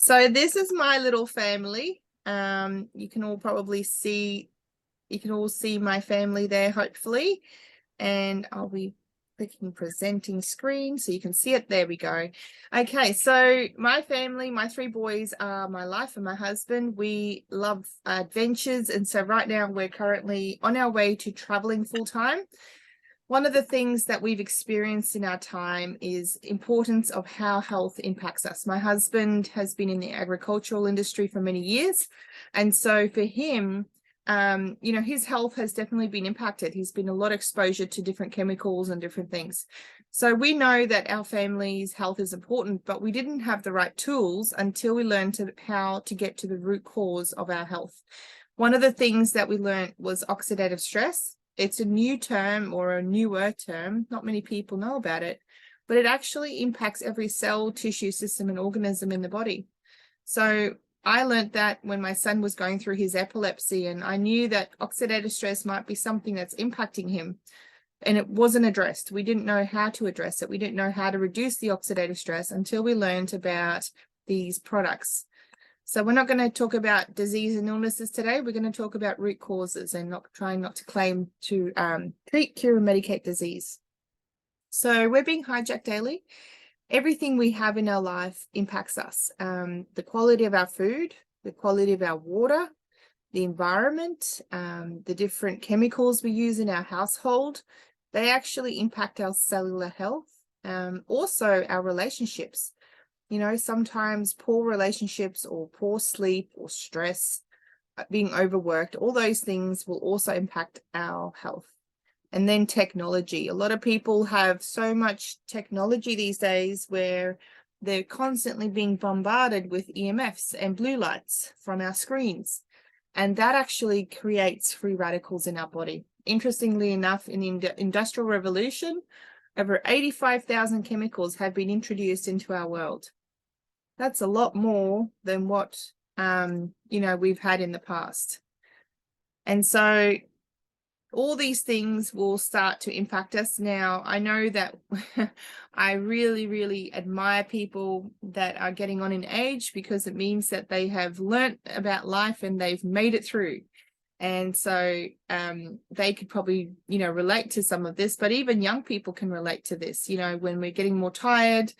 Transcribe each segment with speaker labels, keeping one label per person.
Speaker 1: So this is my little family. You can all probably see, my family there, hopefully. And I'll be clicking presenting screen so you can see it. There we go. Okay, so my family, my three boys are my life and my husband. We love adventures. And so right now we're currently on our way to traveling full time. One of the things that we've experienced in our time is importance of how health impacts us. My husband has been in the agricultural industry for many years. And so for him, his health has definitely been impacted. He's been a lot of exposure to different chemicals and different things. So we know that our family's health is important, but we didn't have the right tools until we learned how to get to the root cause of our health. One of the things that we learned was oxidative stress. It's a new term or a newer term. Not many people know about it, but it actually impacts every cell, tissue, system, and organism in the body. So I learned that when my son was going through his epilepsy, and I knew that oxidative stress might be something that's impacting him, and it wasn't addressed. We didn't know how to address it. We didn't know how to reduce the oxidative stress until we learned about these products. So we're not going to talk about disease and illnesses today. We're going to talk about root causes and trying not to claim to treat, cure, and medicate disease. So we're being hijacked daily. Everything we have in our life impacts us. The quality of our food, the quality of our water, the environment, the different chemicals we use in our household, they actually impact our cellular health. Also our relationships. You know, sometimes poor relationships or poor sleep or stress, being overworked, all those things will also impact our health. And then technology. A lot of people have so much technology these days where they're constantly being bombarded with EMFs and blue lights from our screens. And that actually creates free radicals in our body. Interestingly enough, in the Industrial Revolution, over 85,000 chemicals have been introduced into our world. That's a lot more than what, we've had in the past. And so all these things will start to impact us. Now, I know that I really, really admire people that are getting on in age, because it means that they have learnt about life and they've made it through. And so they could probably, relate to some of this, but even young people can relate to this. When we're getting more tired,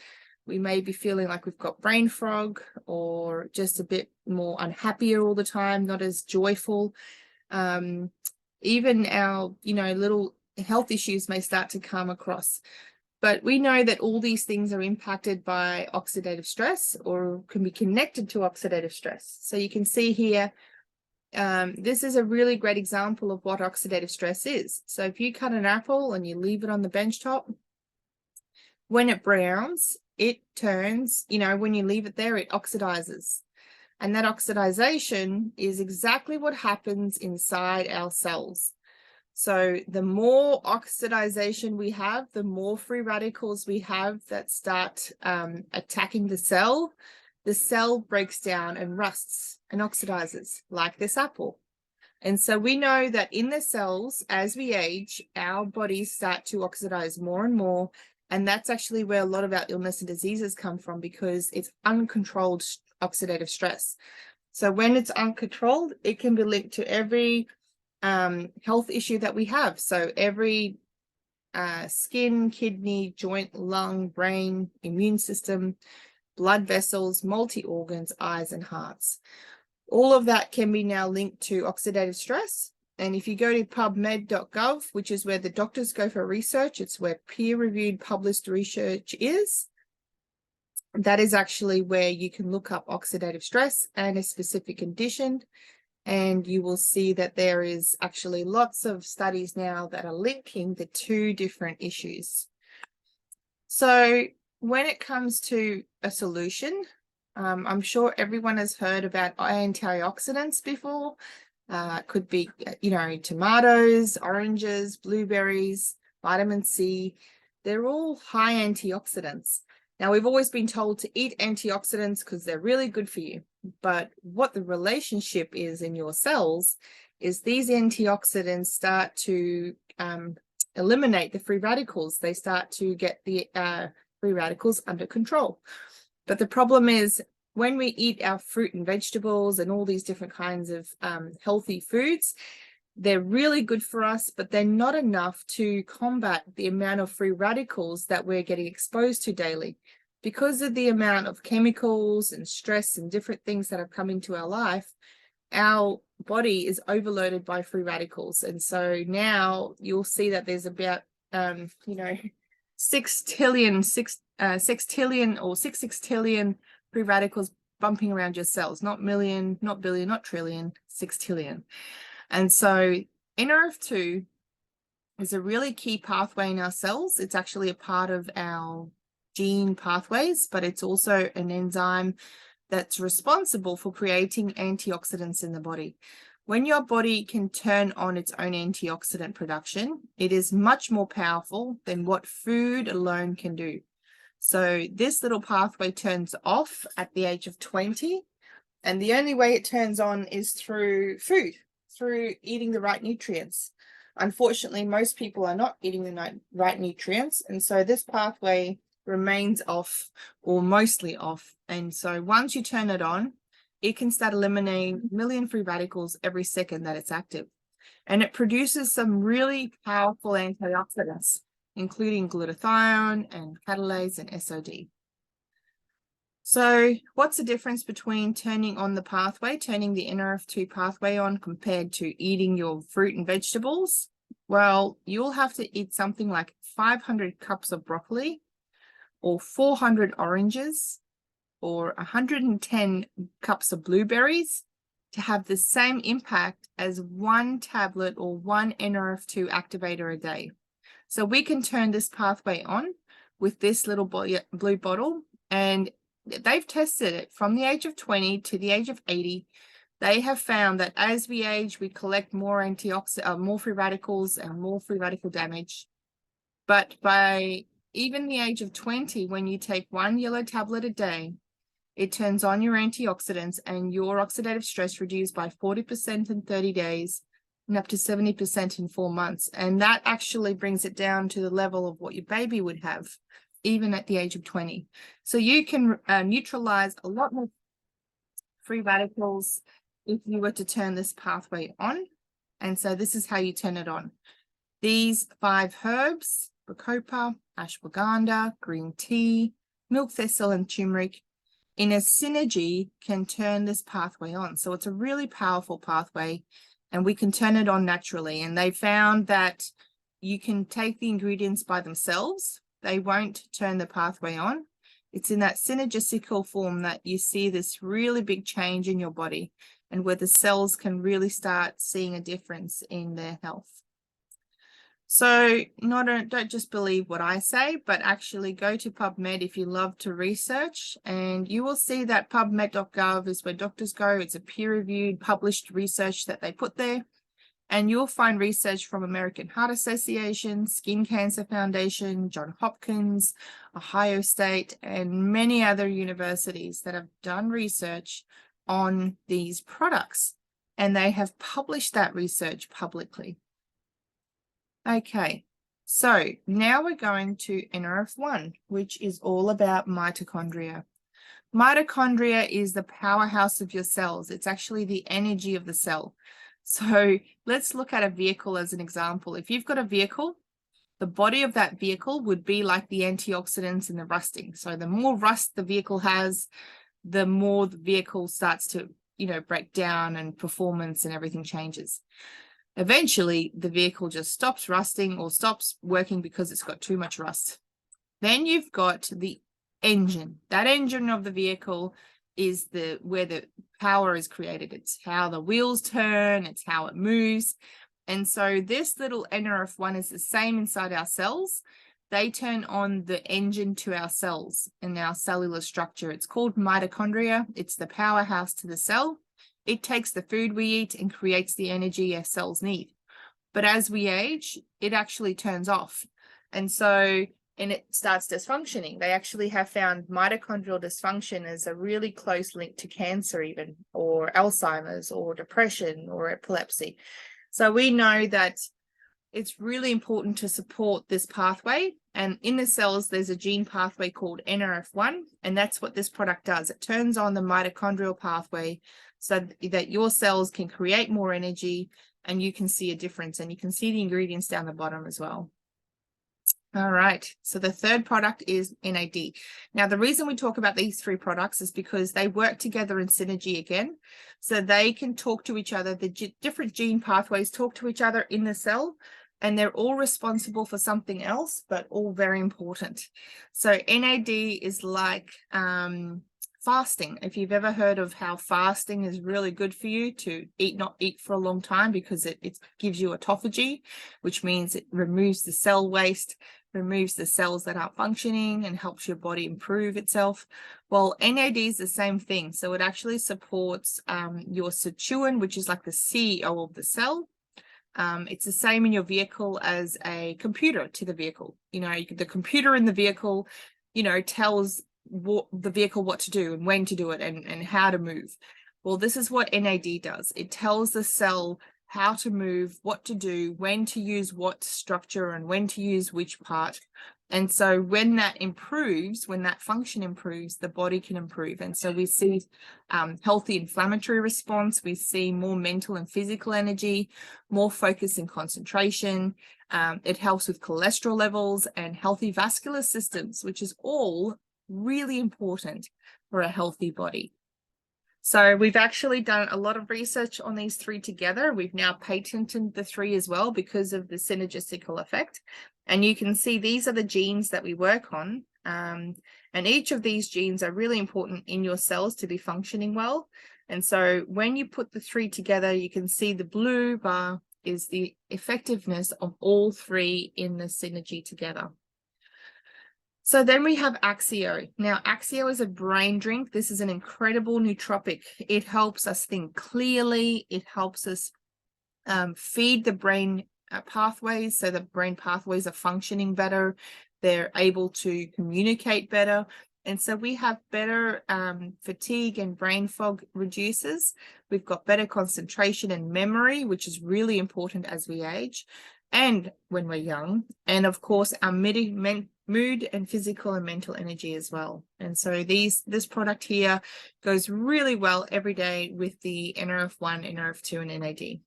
Speaker 1: we may be feeling like we've got brain fog or just a bit more unhappier all the time, not as joyful. Even our, little health issues may start to come across. But we know that all these things are impacted by oxidative stress or can be connected to oxidative stress. So you can see here, this is a really great example of what oxidative stress is. So if you cut an apple and you leave it on the bench top, when it browns, it turns, when you leave it there, it oxidizes. And that oxidization is exactly what happens inside our cells. So the more oxidization we have, the more free radicals we have that start attacking the cell breaks down and rusts and oxidizes, like this apple. And so we know that in the cells, as we age, our bodies start to oxidize more and more. And that's actually where a lot of our illness and diseases come from, because it's uncontrolled oxidative stress. So when it's uncontrolled, it can be linked to every health issue that we have. So every skin, kidney, joint, lung, brain, immune system, blood vessels, multi-organs, eyes, and hearts. All of that can be now linked to oxidative stress. And if you go to pubmed.gov, which is where the doctors go for research, it's where peer-reviewed published research is. That is actually where you can look up oxidative stress and a specific condition. And you will see that there is actually lots of studies now that are linking the two different issues. So when it comes to a solution, I'm sure everyone has heard about antioxidants before. Could be, tomatoes, oranges, blueberries, vitamin C. They're all high antioxidants. Now, we've always been told to eat antioxidants because they're really good for you. But what the relationship is in your cells is these antioxidants start to eliminate the free radicals. They start to get the free radicals under control. But the problem is when we eat our fruit and vegetables and all these different kinds of healthy foods, they're really good for us, but they're not enough to combat the amount of free radicals that we're getting exposed to daily. Because of the amount of chemicals and stress and different things that have come into our life, our body is overloaded by free radicals. And so now you'll see that there's about, 6 sextillion free radicals bumping around your cells, not million, not billion, not trillion, 6 tillion. And so NRF2 is a really key pathway in our cells. It's actually a part of our gene pathways, but it's also an enzyme that's responsible for creating antioxidants in the body. When your body can turn on its own antioxidant production, it is much more powerful than what food alone can do. So this little pathway turns off at the age of 20, and the only way it turns on is through food, through eating the right nutrients. Unfortunately, most people are not eating the right nutrients, and so this pathway remains off or mostly off. And so once you turn it on, it can start eliminating a million free radicals every second that it's active. And it produces some really powerful antioxidants, including glutathione and catalase and SOD. So what's the difference between turning on the pathway, turning the NRF2 pathway on, compared to eating your fruit and vegetables? Well, you'll have to eat something like 500 cups of broccoli, or 400 oranges, or 110 cups of blueberries to have the same impact as 1 tablet or 1 NRF2 activator a day. So we can turn this pathway on with this little blue bottle, and they've tested it from the age of 20 to the age of 80. They have found that as we age, we collect more more free radicals and more free radical damage. But by even the age of 20, when you take 1 yellow tablet a day, it turns on your antioxidants and your oxidative stress reduced by 40% in 30 days and up to 70% in 4 months. And that actually brings it down to the level of what your baby would have, even at the age of 20. So you can neutralize a lot more free radicals if you were to turn this pathway on. And so this is how you turn it on. These 5 herbs, bacopa, ashwagandha, green tea, milk thistle, and turmeric, in a synergy can turn this pathway on. So it's a really powerful pathway, and we can turn it on naturally. And they found that you can take the ingredients by themselves. They won't turn the pathway on. It's in that synergistical form that you see this really big change in your body, and where the cells can really start seeing a difference in their health. So don't just believe what I say, but actually go to PubMed if you love to research, and you will see that pubmed.gov is where doctors go. It's a peer-reviewed, published research that they put there. And you'll find research from American Heart Association, Skin Cancer Foundation, Johns Hopkins, Ohio State, and many other universities that have done research on these products. And they have published that research publicly. Okay, so now we're going to NRF1, which is all about mitochondria. Mitochondria is the powerhouse of your cells. It's actually the energy of the cell. So let's look at a vehicle as an example. If you've got a vehicle, the body of that vehicle would be like the antioxidants and the rusting. So the more rust the vehicle has, the more the vehicle starts to, break down, and performance and everything changes. Eventually, the vehicle just stops rusting or stops working because it's got too much rust. Then you've got the engine. That engine of the vehicle is where the power is created. It's how the wheels turn, it's how it moves. And so this little NRF1 is the same inside our cells. They turn on the engine to our cells and our cellular structure. It's called mitochondria. It's the powerhouse to the cell. It takes the food we eat and creates the energy our cells need. But as we age, it actually turns off. And it starts dysfunctioning. They actually have found mitochondrial dysfunction as a really close link to cancer even, or Alzheimer's, or depression, or epilepsy. So we know that it's really important to support this pathway. And in the cells, there's a gene pathway called NRF1, and that's what this product does. It turns on the mitochondrial pathway so that your cells can create more energy and you can see a difference. And you can see the ingredients down the bottom as well. All right, so the third product is NAD. Now, the reason we talk about these three products is because they work together in synergy again. So they can talk to each other. The different gene pathways talk to each other in the cell, and they're all responsible for something else, but all very important. So NAD is like fasting. If you've ever heard of how fasting is really good for you to not eat for a long time, because it gives you autophagy, which means it removes the cell waste, removes the cells that aren't functioning, and helps your body improve itself. Well, NAD is the same thing. So it actually supports your sirtuin, which is like the CEO of the cell. It's the same in your vehicle as a computer to the vehicle. You know, the computer in the vehicle, you know, tells the vehicle what to do and when to do it and how to move. Well, this is what NAD does. It tells the cell how to move, what to do, when to use what structure, and when to use which part. And so when that improves, when that function improves, the body can improve. And so we see healthy inflammatory response. We see more mental and physical energy, more focus and concentration. It helps with cholesterol levels and healthy vascular systems, which is all really important for a healthy body. So we've actually done a lot of research on these three together. We've now patented the three as well because of the synergistical effect. And you can see these are the genes that we work on. And each of these genes are really important in your cells to be functioning well. And so when you put the three together, you can see the blue bar is the effectiveness of all three in the synergy together. So then we have Axio. Now, Axio is a brain drink. This is an incredible nootropic. It helps us think clearly. It helps us feed the brain pathways, so the brain pathways are functioning better. They're able to communicate better. And so we have better fatigue and brain fog reduces. We've got better concentration and memory, which is really important as we age and when we're young. And of course, our mood and physical and mental energy as well. And so this product here goes really well every day with the NRF1, NRF2, and NAD.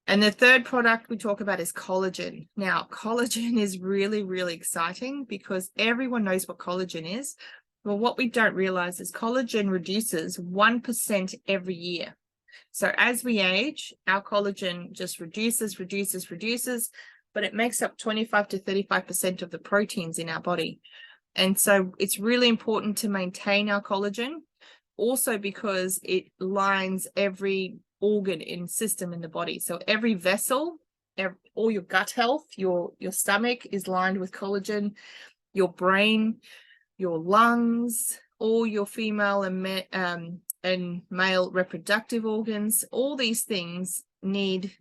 Speaker 1: And the third product we talk about is collagen. Now, collagen is really, really exciting because everyone knows what collagen is. Well, what we don't realize is collagen reduces 1% every year. So as we age, our collagen just reduces, but it makes up 25 to 35% of the proteins in our body. And so it's really important to maintain our collagen, also because it lines every organ and system in the body. So every vessel, all your gut health, your stomach is lined with collagen, your brain, your lungs, all your female and male reproductive organs, all these things need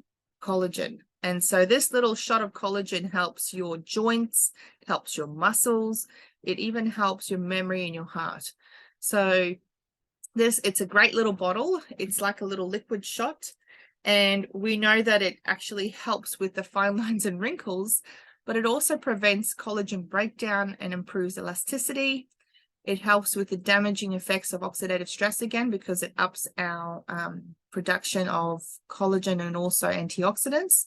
Speaker 1: collagen. And so this little shot of collagen helps your joints, helps your muscles, it even helps your memory and your heart. So it's a great little bottle. It's like a little liquid shot. And we know that it actually helps with the fine lines and wrinkles, but it also prevents collagen breakdown and improves elasticity. It helps with the damaging effects of oxidative stress again, because it ups our production of collagen and also antioxidants.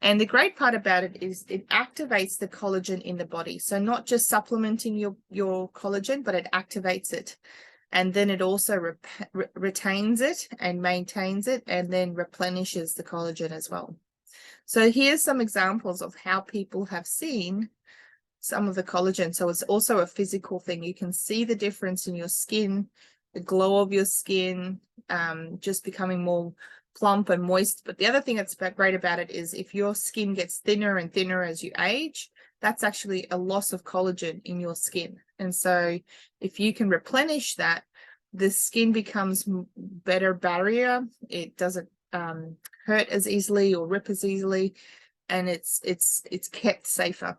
Speaker 1: And the great part about it is it activates the collagen in the body. So not just supplementing your collagen, but it activates it. And then it also retains it and maintains it and then replenishes the collagen as well. So here's some examples of how people have seen some of the collagen. So it's also a physical thing. You can see the difference in your skin, the glow of your skin, just becoming more plump and moist. But the other thing that's great about it is if your skin gets thinner and thinner as you age, that's actually a loss of collagen in your skin. And so if you can replenish that, the skin becomes better barrier. It doesn't hurt as easily or rip as easily, and it's kept safer.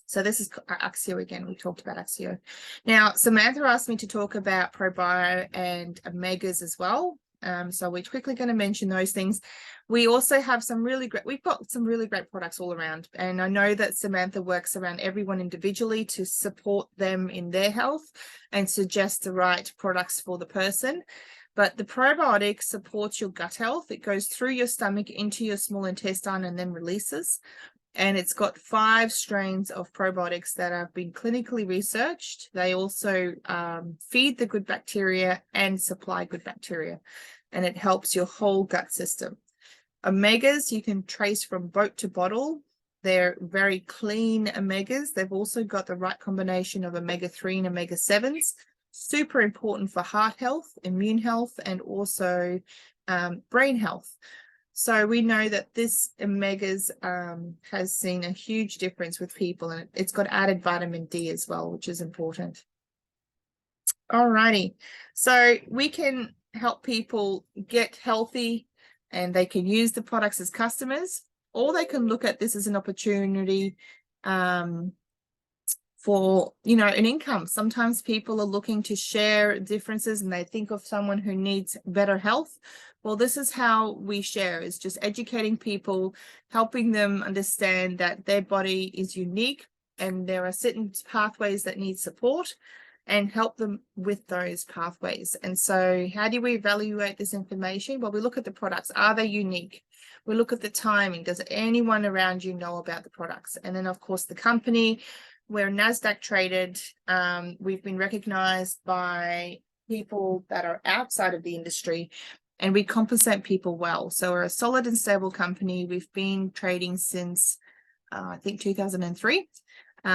Speaker 1: So this is Axio again. We talked about Axio. Now, Samantha asked me to talk about ProBio and Omegas as well. So we're quickly going to mention those things. We also have we've got some really great products all around. And I know that Samantha works around everyone individually to support them in their health and suggest the right products for the person. But the probiotic supports your gut health. It goes through your stomach into your small intestine and then releases. And it's got 5 strains of probiotics that have been clinically researched. They also feed the good bacteria and supply good bacteria, and it helps your whole gut system. Omegas, you can trace from boat to bottle. They're very clean omegas. They've also got the right combination of omega-3 and omega-7s. Super important for heart health, immune health, and also brain health. So we know that this omegas has seen a huge difference with people, and it's got added vitamin D as well, which is important. Alrighty, so we can help people get healthy, and they can use the products as customers, or they can look at this as an opportunity for, you know, an income. Sometimes people are looking to share differences and they think of someone who needs better health. Well, this is how we share, is just educating people, helping them understand that their body is unique and there are certain pathways that need support, and help them with those pathways. And so how do we evaluate this information? Well, we look at the products. Are they unique? We look at the timing. Does anyone around you know about the products? And then, of course, the company. We're NASDAQ traded. We've been recognized by people that are outside of the industry, and we compensate people well. So we're a solid and stable company. We've been trading since, I think, 2003. We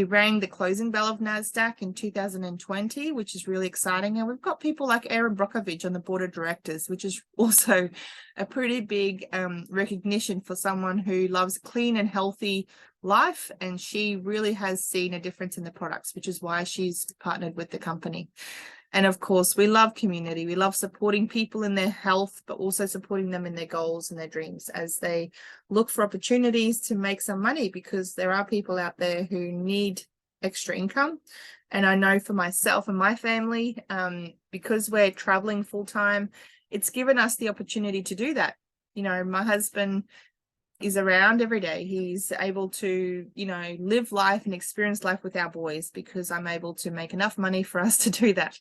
Speaker 1: rang the closing bell of NASDAQ in 2020, which is really exciting. And we've got people like Erin Brockovich on the board of directors, which is also a pretty big recognition for someone who loves clean and healthy life. And she really has seen a difference in the products, which is why she's partnered with the company. And of course, we love community. We love supporting people in their health, but also supporting them in their goals and their dreams as they look for opportunities to make some money, because there are people out there who need extra income. And I know for myself and my family, because we're traveling full time, it's given us the opportunity to do that. You know, my husband is around every day. He's able to, you know, live life and experience life with our boys, because I'm able to make enough money for us to do that.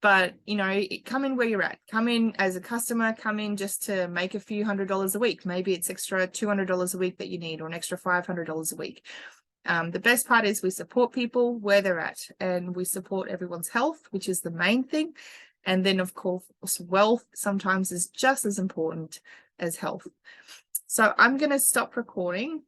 Speaker 1: But, you know, come in where you're at. Come in as a customer, come in just to make a few $100s a week. Maybe it's extra $200 a week that you need, or an extra $500 a week. The best part is we support people where they're at, and we support everyone's health, which is the main thing. And then, of course, wealth sometimes is just as important as health. So I'm going to stop recording